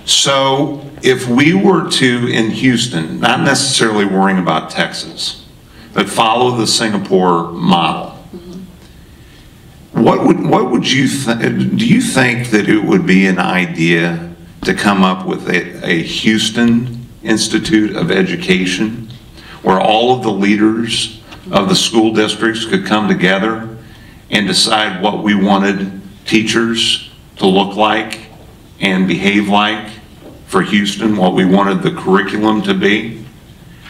So if we were to, in Houston, not necessarily worrying about Texas, but follow the Singapore model, what would you do you think that it would be an idea to come up with a Houston Institute of Education where all of the leaders of the school districts could come together and decide what we wanted teachers to look like and behave like for Houston, what we wanted the curriculum to be,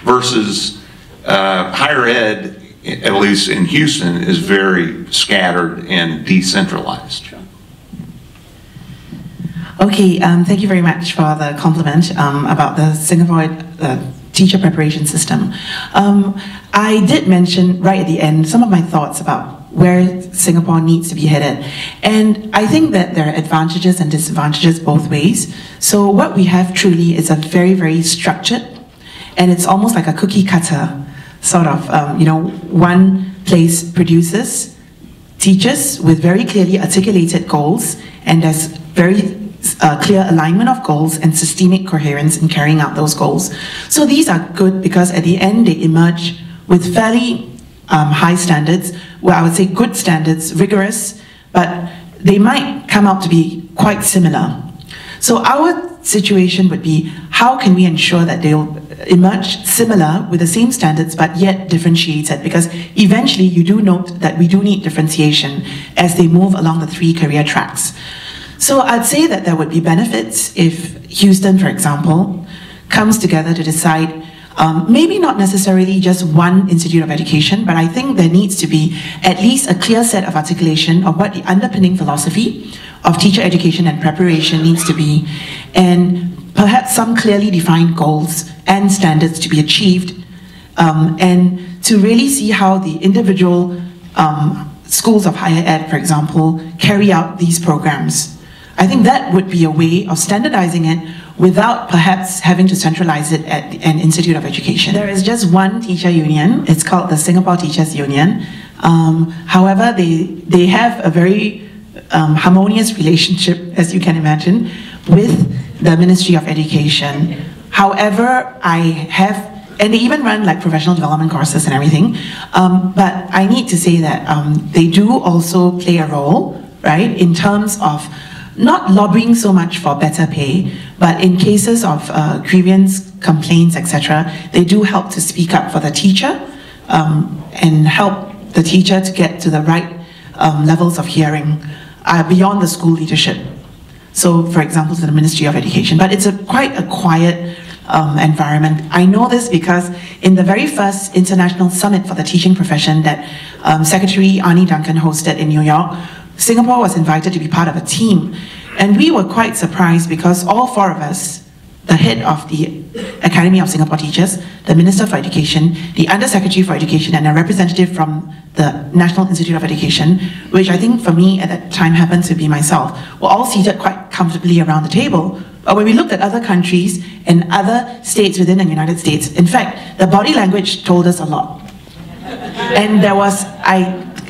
versus higher ed, at least in Houston, is very scattered and decentralized. Okay, thank you very much for the compliment about the Singapore teacher preparation system. I did mention right at the end some of my thoughts about where Singapore needs to be headed. And I think that there are advantages and disadvantages both ways. So what we have truly is a very, very structured, and it's almost like a cookie cutter sort of, one place produces teachers with very clearly articulated goals, and there's very clear alignment of goals and systemic coherence in carrying out those goals. So these are good because at the end they emerge with fairly high standards, well, I would say good standards, rigorous, but they might come out to be quite similar. So our situation would be, how can we ensure that they'll emerge similar with the same standards but yet differentiated? Because eventually you do note that we do need differentiation as they move along the 3 career tracks. So I'd say that there would be benefits if Houston, for example, comes together to decide maybe not necessarily just one institute of education, but I think there needs to be at least a clear set of articulation of what the underpinning philosophy of teacher education and preparation needs to be, and perhaps some clearly defined goals and standards to be achieved, and to really see how the individual schools of higher ed, for example, carry out these programs. I think that would be a way of standardizing it without perhaps having to centralize it at an institute of education. There is just one teacher union. It's called the Singapore Teachers Union. However, they have a very harmonious relationship, as you can imagine, with the Ministry of Education. However, and they even run like professional development courses and everything, but I need to say that they do also play a role, right, in terms of not lobbying so much for better pay, but in cases of grievance, complaints, etc., they do help to speak up for the teacher and help the teacher to get to the right levels of hearing beyond the school leadership. So, for example, to the Ministry of Education. But it's quite a quiet environment. I know this because in the very first International Summit for the Teaching Profession that Secretary Arnie Duncan hosted in New York, Singapore was invited to be part of a team, and we were quite surprised because all 4 of us, the head of the Academy of Singapore Teachers, the Minister for Education, the Undersecretary for Education, and a representative from the National Institute of Education, which I think for me at that time happened to be myself, were all seated quite comfortably around the table. But when we looked at other countries and other states within the United States, in fact, the body language told us a lot. And there was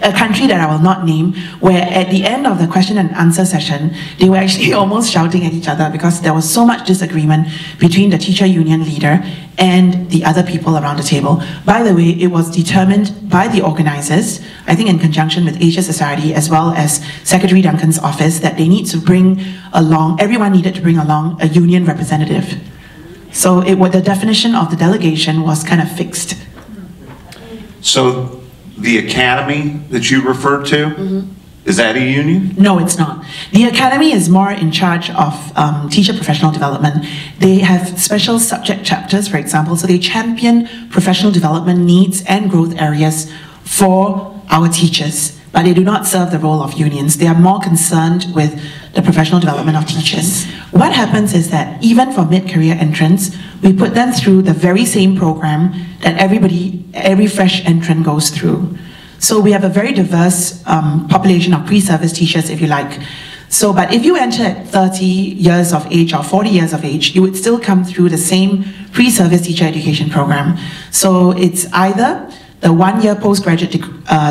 a country that I will not name, where at the end of the question and answer session, they were actually almost shouting at each other because there was so much disagreement between the teacher union leader and the other people around the table. By the way, it was determined by the organizers, I think in conjunction with Asia Society as well as Secretary Duncan's office, that they need to bring along, everyone needed to bring along a union representative. So the definition of the delegation was kind of fixed. So the academy that you referred to, is that a union? No, it's not. The academy is more in charge of teacher professional development. They have special subject chapters, for example, so they champion professional development needs and growth areas for our teachers, but they do not serve the role of unions. They are more concerned with the professional development of teachers. What happens is that even for mid-career entrants, we put them through the very same program that every fresh entrant goes through. So we have a very diverse population of pre-service teachers, if you like. So, but if you enter at 30 years of age or 40 years of age, you would still come through the same pre-service teacher education program. So it's either the 1-year postgraduate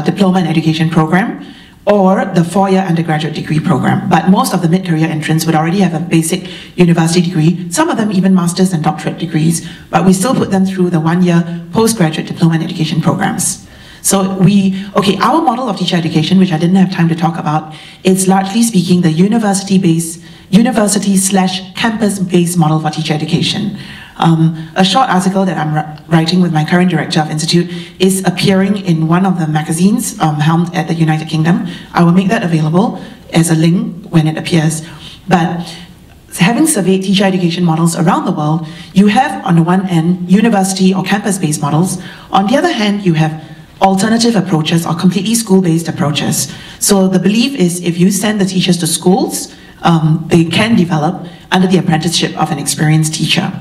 diploma in education program, or the 4-year undergraduate degree program. But most of the mid-career entrants would already have a basic university degree, some of them even master's and doctorate degrees, but we still put them through the 1-year postgraduate diploma in education programs. So our model of teacher education, which I didn't have time to talk about, is largely speaking the university/campus-based model for teacher education. A short article that I'm writing with my current director of institute is appearing in one of the magazines helmed at the United Kingdom. I will make that available as a link when it appears. But having surveyed teacher education models around the world, you have on the one end university or campus-based models. On the other hand, you have alternative approaches or completely school-based approaches. So the belief is if you send the teachers to schools, they can develop under the apprenticeship of an experienced teacher.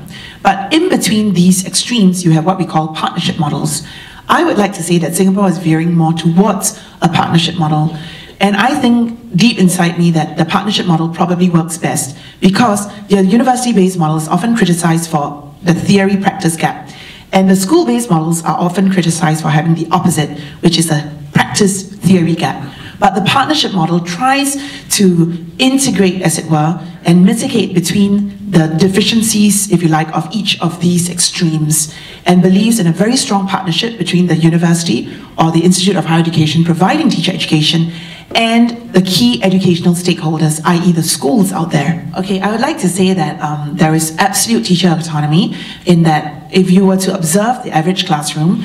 But in between these extremes, you have what we call partnership models. I would like to say that Singapore is veering more towards a partnership model. And I think deep inside me that the partnership model probably works best because the university-based model is often criticized for the theory-practice gap. And the school-based models are often criticized for having the opposite, which is a practice-theory gap. But the partnership model tries to integrate, as it were, and mitigate between the deficiencies, if you like, of each of these extremes, and believes in a very strong partnership between the university or the Institute of Higher Education providing teacher education and the key educational stakeholders, i.e. the schools out there. Okay, I would like to say that there is absolute teacher autonomy in that if you were to observe the average classroom,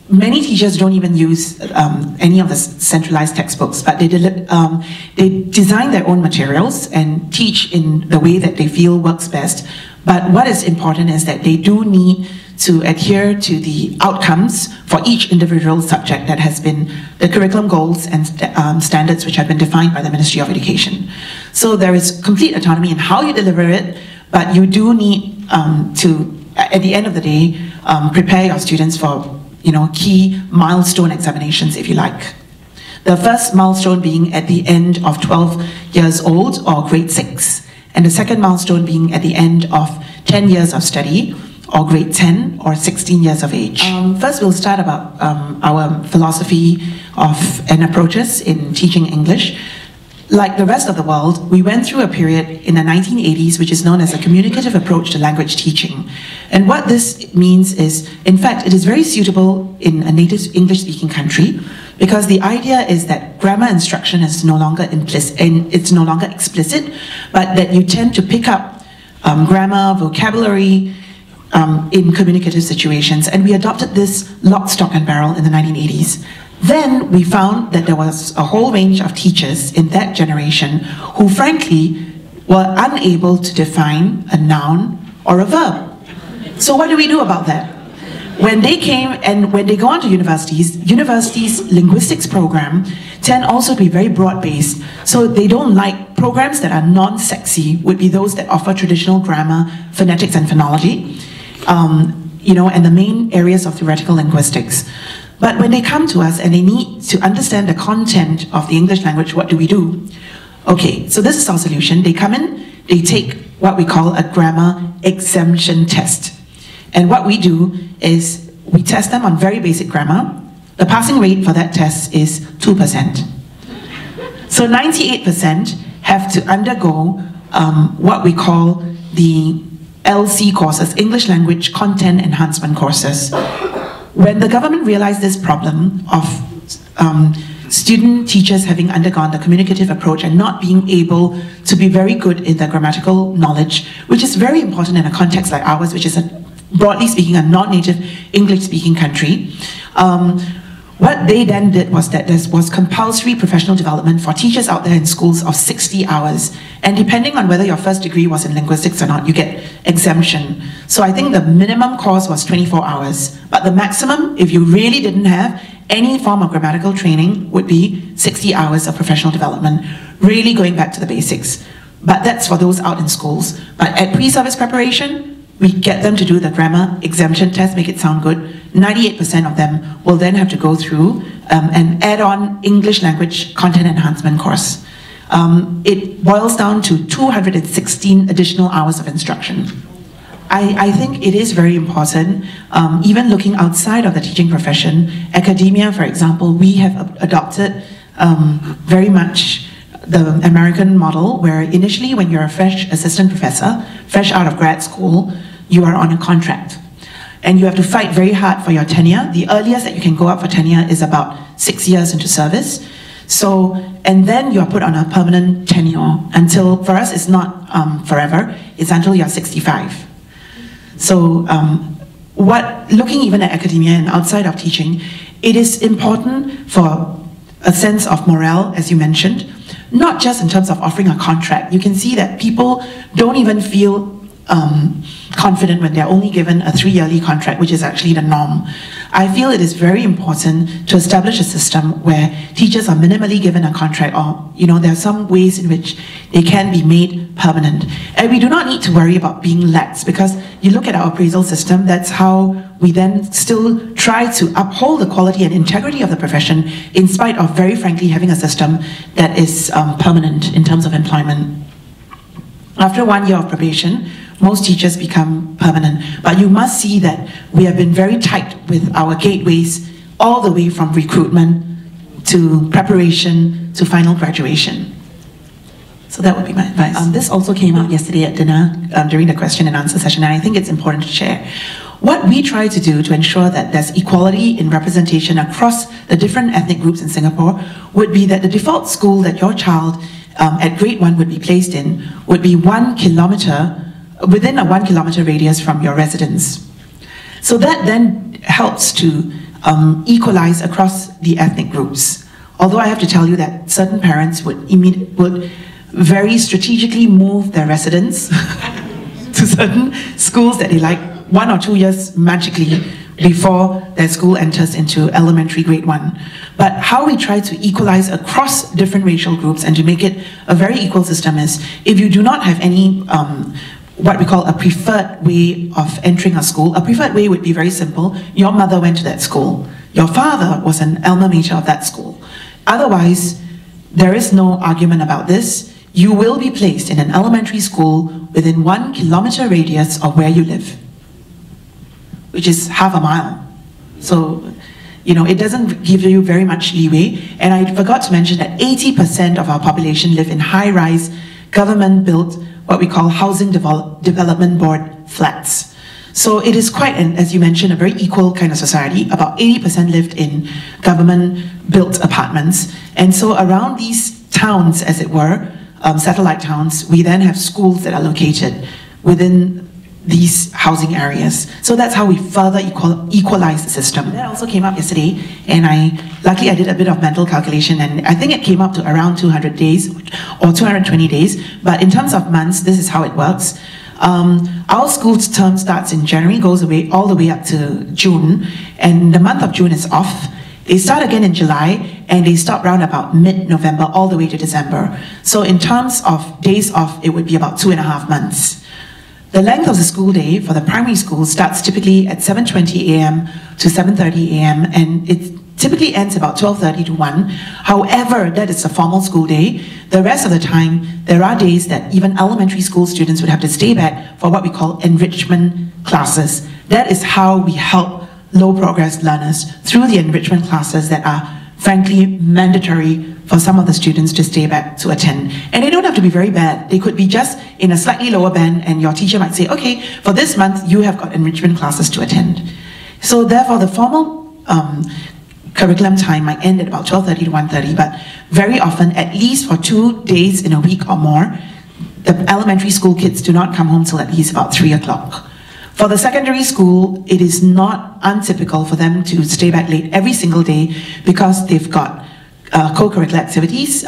many teachers don't even use any of the centralized textbooks, but they design their own materials and teach in the way that they feel works best. But what is important is that they do need to adhere to the outcomes for each individual subject that has been the curriculum goals and standards which have been defined by the Ministry of Education. So there is complete autonomy in how you deliver it, but you do need to, at the end of the day, prepare your students for key milestone examinations, if you like. The first milestone being at the end of 12 years old or grade 6, and the second milestone being at the end of 10 years of study or grade 10 or 16 years of age. First, we'll start about our philosophy and approaches in teaching English. Like the rest of the world, we went through a period in the 1980s which is known as a communicative approach to language teaching. And what this means is, in fact, it is very suitable in a native English-speaking country because the idea is that grammar instruction is no longer implicit, and it's no longer explicit, but that you tend to pick up grammar, vocabulary in communicative situations. And we adopted this lock, stock, and barrel in the 1980s. Then we found that there was a whole range of teachers in that generation who frankly were unable to define a noun or a verb. So what do we do about that? When they came and when they go on to universities linguistics program tend also to be very broad-based. So they don't like programs that are non-sexy would be those that offer traditional grammar, phonetics, and phonology, and the main areas of theoretical linguistics. But when they come to us and they need to understand the content of the English language, what do we do? Okay, so this is our solution. They come in, they take what we call a grammar exemption test. And what we do is we test them on very basic grammar. The passing rate for that test is 2%. So 98% have to undergo what we call the LC courses, English Language Content Enhancement courses. When the government realized this problem of student teachers having undergone the communicative approach and not being able to be very good in their grammatical knowledge, which is very important in a context like ours, which is, broadly speaking, a non-native English-speaking country, what they then did was that there was compulsory professional development for teachers out there in schools of 60 hours. And depending on whether your first degree was in linguistics or not, you get exemption. So I think the minimum course was 24 hours. But the maximum, if you really didn't have any form of grammatical training, would be 60 hours of professional development, really going back to the basics. But that's for those out in schools. But at pre-service preparation, we get them to do the grammar exemption test, make it sound good. 98% of them will then have to go through an add-on English language content enhancement course. It boils down to 216 additional hours of instruction. I think it is very important, even looking outside of the teaching profession. Academia, for example, we have adopted very much the American model, where initially when you're a fresh assistant professor, fresh out of grad school, you are on a contract. And you have to fight very hard for your tenure. The earliest that you can go up for tenure is about 6 years into service. So, and then you're put on a permanent tenure until, for us, it's not forever, it's until you're 65. So, looking even at academia and outside of teaching, it is important for a sense of morale, as you mentioned, not just in terms of offering a contract. You can see that people don't even feel confident when they're only given a 3-yearly contract, which is actually the norm. I feel it is very important to establish a system where teachers are minimally given a contract, or there are some ways in which they can be made permanent. And we do not need to worry about being lax, because you look at our appraisal system, that's how we then still try to uphold the quality and integrity of the profession, in spite of, very frankly, having a system that is permanent in terms of employment. After 1 year of probation, most teachers become permanent, but you must see that we have been very tight with our gateways all the way from recruitment to preparation to final graduation. So that would be my advice. This also came out yesterday at dinner during the question and answer session, and I think it's important to share. What we try to do to ensure that there's equality in representation across the different ethnic groups in Singapore would be that the default school that your child at grade 1 would be placed in would be 1 kilometer, within a 1 kilometer radius from your residence. So that then helps to equalize across the ethnic groups. Although I have to tell you that certain parents would very strategically move their residents to certain schools that they like 1 or 2 years magically before their school enters into elementary grade 1. But how we try to equalize across different racial groups and to make it a very equal system is, if you do not have any what we call a preferred way of entering a school, a preferred way would be very simple. Your mother went to that school. Your father was an alma mater of that school. Otherwise, there is no argument about this. You will be placed in an elementary school within 1 kilometer radius of where you live, which is half a mile. So, it doesn't give you very much leeway. And I forgot to mention that 80% of our population live in high-rise, government-built, what we call Housing Development Board flats. So it is quite, as you mentioned, a very equal kind of society. About 80% lived in government-built apartments. And so around these towns, as it were, satellite towns, we then have schools that are located within these housing areas. So that's how we further equalize the system. That also came up yesterday, and luckily I did a bit of mental calculation, and I think it came up to around 200 days or 220 days. But in terms of months, this is how it works. Our school's term starts in January, goes away all the way up to June, and the month of June is off. They start again in July, and they stop around about mid-November all the way to December. So in terms of days off, it would be about 2.5 months. The length of the school day for the primary school starts typically at 7:20 a.m. to 7:30 a.m. and it typically ends about 12:30 to 1. However, that is a formal school day. The rest of the time, there are days that even elementary school students would have to stay back for what we call enrichment classes. That is how we help low progress learners through the enrichment classes that are frankly mandatory for some of the students to stay back to attend. And they don't have to be very bad. They could be just in a slightly lower band, and your teacher might say, okay, for this month you have got enrichment classes to attend. So therefore the formal curriculum time might end at about 12:30 to 1:30, but very often, at least for 2 days in a week or more, the elementary school kids do not come home till at least about 3 o'clock. For the secondary school, it is not untypical for them to stay back late every single day because they've got co-curricular activities.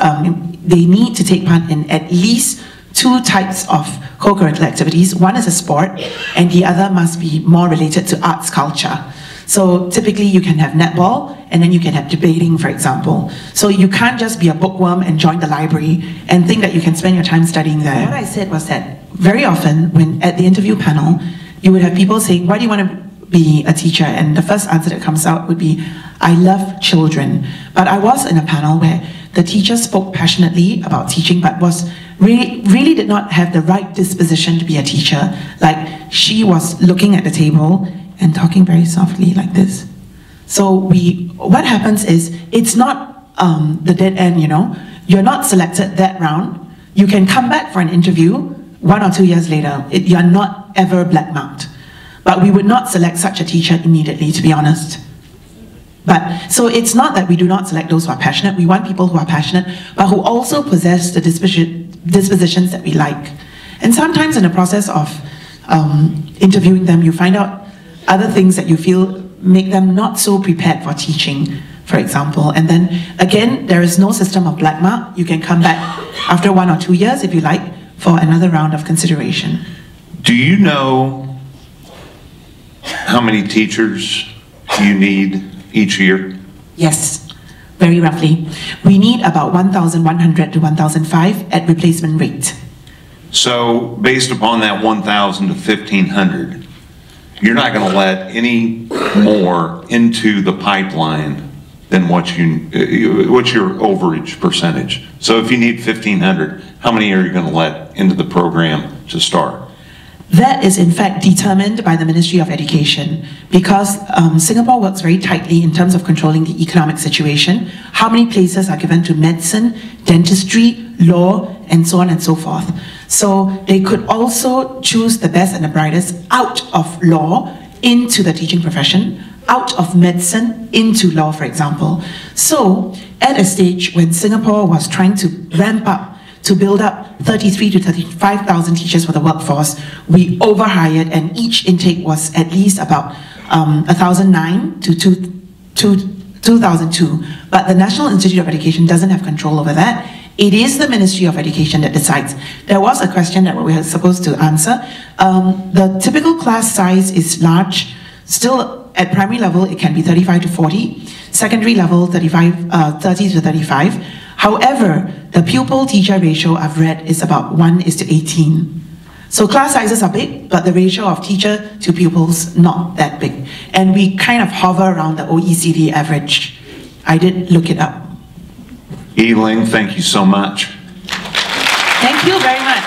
They need to take part in at least 2 types of co-curricular activities. One is a sport, and the other must be more related to arts culture. So typically you can have netball, and then you can have debating, for example. So you can't just be a bookworm and join the library and think that you can spend your time studying there. What I said was that very often, when at the interview panel, you would have people saying, why do you want to be a teacher? And the first answer that comes out would be, I love children. But I was in a panel where the teacher spoke passionately about teaching, but really did not have the right disposition to be a teacher. Like, she was looking at the table and talking very softly like this. So what happens is, it's not the dead end, you know. You're not selected that round. You can come back for an interview 1 or 2 years later. You're not ever black marked. But we would not select such a teacher immediately, to be honest. But, so it's not that we do not select those who are passionate. We want people who are passionate, but who also possess the dispositions that we like. And sometimes in the process of interviewing them, you find out other things that you feel make them not so prepared for teaching, for example. And then, again, there is no system of black mark. You can come back after 1 or 2 years, if you like, for another round of consideration. Do you know how many teachers you need each year? Yes, very roughly. We need about 1,100 to 1,005 at replacement rate. So based upon that 1,000 to 1,500, you're not going to let any more into the pipeline than what's your overage percentage. So if you need 1,500, how many are you going to let into the program to start? That is in fact determined by the Ministry of Education, because Singapore works very tightly in terms of controlling the economic situation. How many places are given to medicine, dentistry, law, and so on and so forth. So they could also choose the best and the brightest out of law into the teaching profession, out of medicine into law, for example. So at a stage when Singapore was trying to ramp up to build up 33 to 35,000 teachers for the workforce, we overhired, and each intake was at least about 1,009 to 2,002. But the National Institute of Education doesn't have control over that. It is the Ministry of Education that decides. There was a question that we were supposed to answer. The typical class size is large. Still, at primary level, it can be 35 to 40. Secondary level, 30 to 35. However, the pupil-teacher ratio I've read is about 1:18. So class sizes are big, but the ratio of teacher to pupils not that big. And we kind of hover around the OECD average. I did look it up. Ee-Ling, thank you so much. Thank you very much.